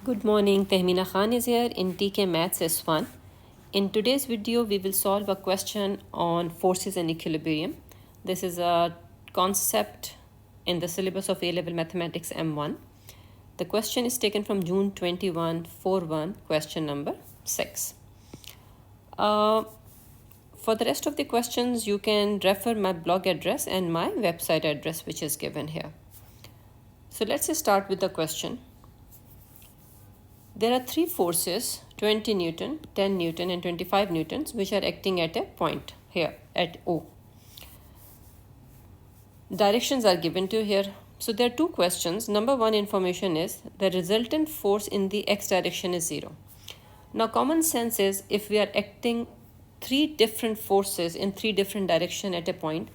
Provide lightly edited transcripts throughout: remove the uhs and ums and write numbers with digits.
Good morning, Tehmina Khan is here in TKMaths S1. In today's video, we will solve a question on forces and equilibrium. This is a concept in the syllabus of A-Level Mathematics M1. The question is taken from June 21, 4-1, question number 6. For the rest of the questions, you can refer my blog address and my website address, which is given here. So let's start with the question. There are three forces, 20 Newton, 10 Newton and 25 Newtons, which are acting at a point here at O. Directions are given to you here. So there are two questions. Number one information is the resultant force in the x direction is 0. Now common sense is if we are acting three different forces in three different directions at a point,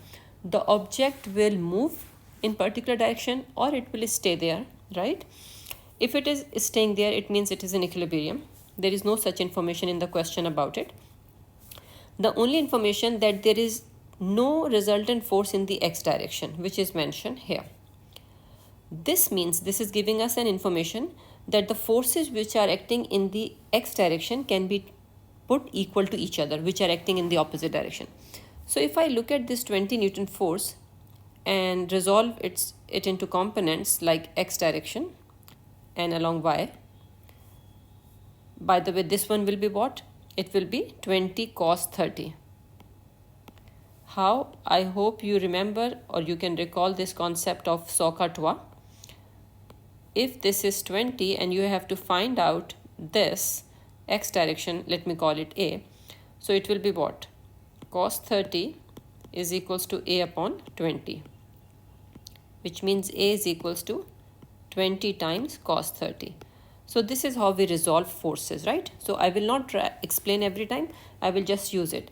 the object will move in particular direction or it will stay there, right? If it is staying there, it means it is in equilibrium. There is no such information in the question about it. The only information that there is no resultant force in the x direction, which is mentioned here. This means this is giving us an information that the forces which are acting in the x direction can be put equal to each other, which are acting in the opposite direction. So if I look at this 20 Newton force and resolve it into components like x direction and along y. By the way, this one will be what? It will be 20 cos 30. How? I hope you remember or you can recall this concept of 100 का टुआ. If this is 20 and you have to find out this x direction, let me call it a. So it will be what? Cos 30 is equals to a upon 20, which means a is equals to 20 times cos 30. So this is how we resolve forces, right? So I will not explain every time. I will just use it.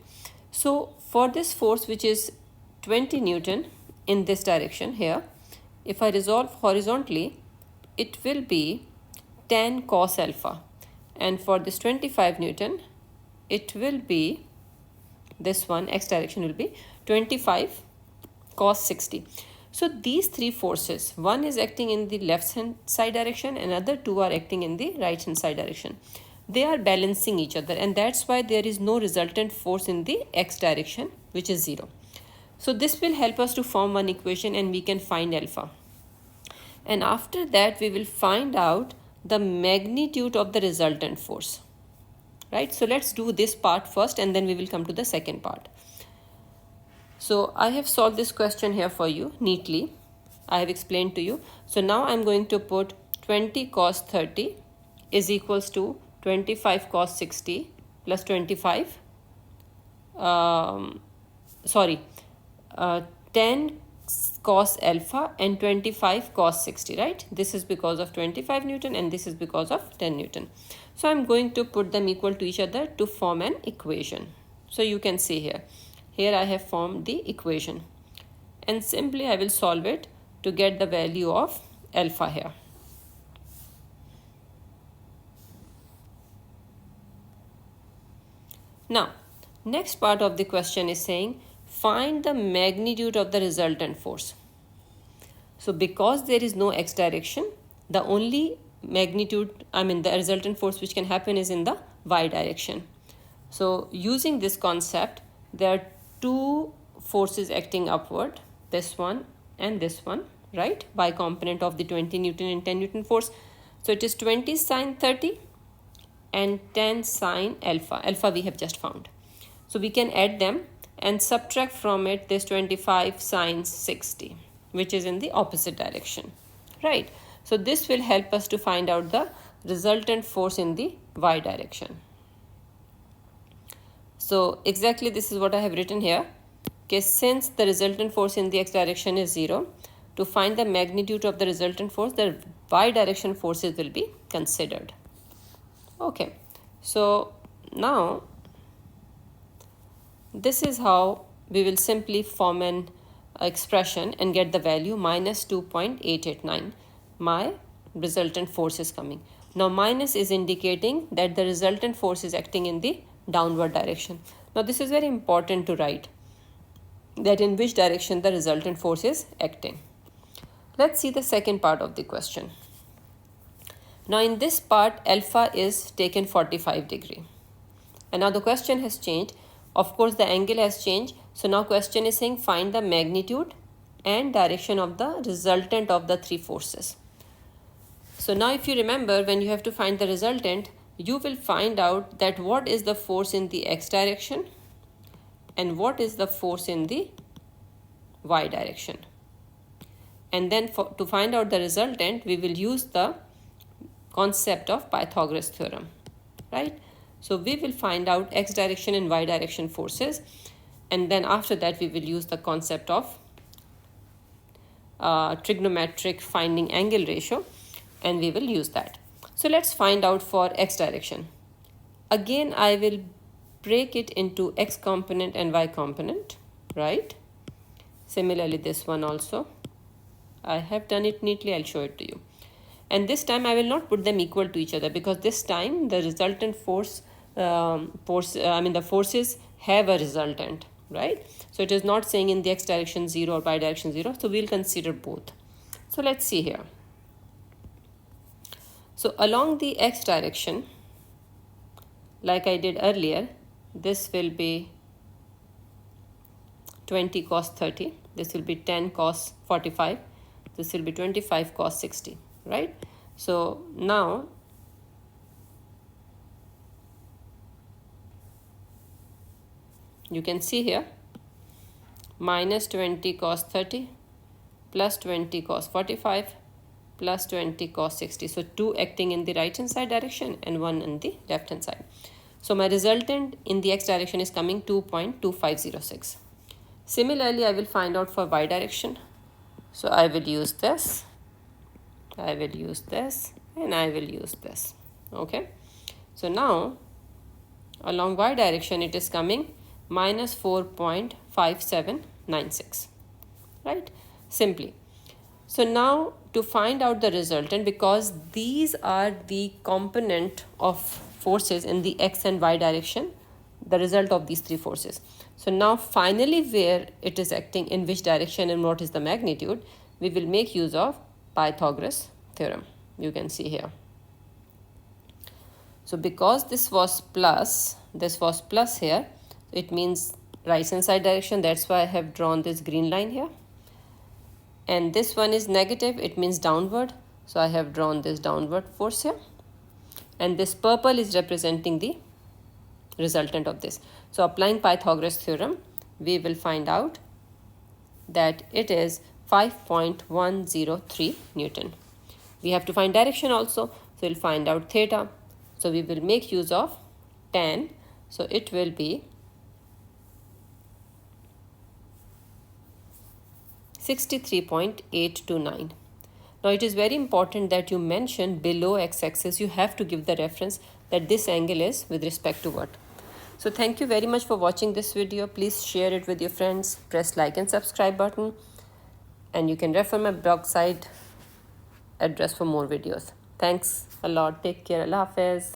So for this force, which is 20 Newton in this direction here, if I resolve horizontally, it will be 10 cos alpha. And for this 25 Newton, it will be, this one, x direction will be 25 cos 60. So these three forces, one is acting in the left hand side direction, another two are acting in the right hand side direction. They are balancing each other, and that's why there is no resultant force in the x direction, which is 0. So this will help us to form one equation and we can find alpha. And after that, we will find out the magnitude of the resultant force, right? So let's do this part first and then we will come to the second part. So I have solved this question here for you neatly. I have explained to you. So now I'm going to put 20 cos 30 is equals to 25 cos 60 plus 25. 10 cos alpha and 25 cos 60, right? This is because of 25 Newton and this is because of 10 Newton. So I'm going to put them equal to each other to form an equation. So you can see here. Here I have formed the equation and simply I will solve it to get the value of alpha here. Now, next part of the question is saying find the magnitude of the resultant force. So because there is no x direction, the only magnitude, the resultant force which can happen is in the y direction. So using this concept, there are two forces acting upward, this one and this one, right? Y component of the 20 Newton and 10 Newton force. So it is 20 sine 30 and 10 sine alpha. Alpha we have just found. So we can add them and subtract from it this 25 sine 60, which is in the opposite direction, right? So this will help us to find out the resultant force in the y direction. So exactly this is what I have written here. Okay, since the resultant force in the x direction is 0, to find the magnitude of the resultant force, the y direction forces will be considered. Okay, so now this is how we will simply form an expression and get the value minus 2.889. My resultant force is coming. Now minus is indicating that the resultant force is acting in the downward direction. Now this is very important to write, that in which direction the resultant force is acting. Let's see the second part of the question. Now in this part, alpha is taken 45 degree. And now the question has changed. Of course, the angle has changed. So now question is saying find the magnitude and direction of the resultant of the three forces. So now if you remember, when you have to find the resultant, you will find out that what is the force in the x direction and what is the force in the y direction. And then to find out the resultant, we will use the concept of Pythagoras theorem, right? So we will find out x direction and y direction forces, and then after that we will use the concept of trigonometric finding angle ratio, and we will use that. So let's find out for x direction. Again, I will break it into x component and y component, right? Similarly, this one also. I have done it neatly, I'll show it to you. And this time I will not put them equal to each other, because this time the resultant the forces have a resultant, right? So it is not saying in the x direction 0 or y direction 0. So we'll consider both. So let's see here. So along the x direction, like I did earlier, this will be 20 cos 30. This will be 10 cos 45. This will be 25 cos 60, right? So now you can see here minus 20 cos 30 plus 20 cos 45 plus 20 cos 60. So 2 acting in the right hand side direction and 1 in the left hand side. So my resultant in the x direction is coming 2.2506. Similarly, I will find out for y direction. So I will use this, I will use this, and I will use this. Okay. So now along y direction it is coming minus 4.5796, right? Simply. So now to find out the resultant, because these are the component of forces in the x and y direction, the result of these three forces. So now finally where it is acting, in which direction and what is the magnitude, we will make use of Pythagoras theorem. You can see here. So because this was plus here, it means right hand side direction. That's why I have drawn this green line here. And this one is negative, it means downward. So I have drawn this downward force here. And this purple is representing the resultant of this. So applying Pythagoras theorem, we will find out that it is 5.103 Newton. We have to find direction also, so we'll find out theta. So we will make use of tan. So it will be 63.829. Now it is very important that you mention below x-axis, you have to give the reference that this angle is with respect to what. So thank you very much for watching this video. Please share it with your friends. Press like and subscribe button. And you can refer my blog site address for more videos. Thanks a lot. Take care. Allah Hafiz.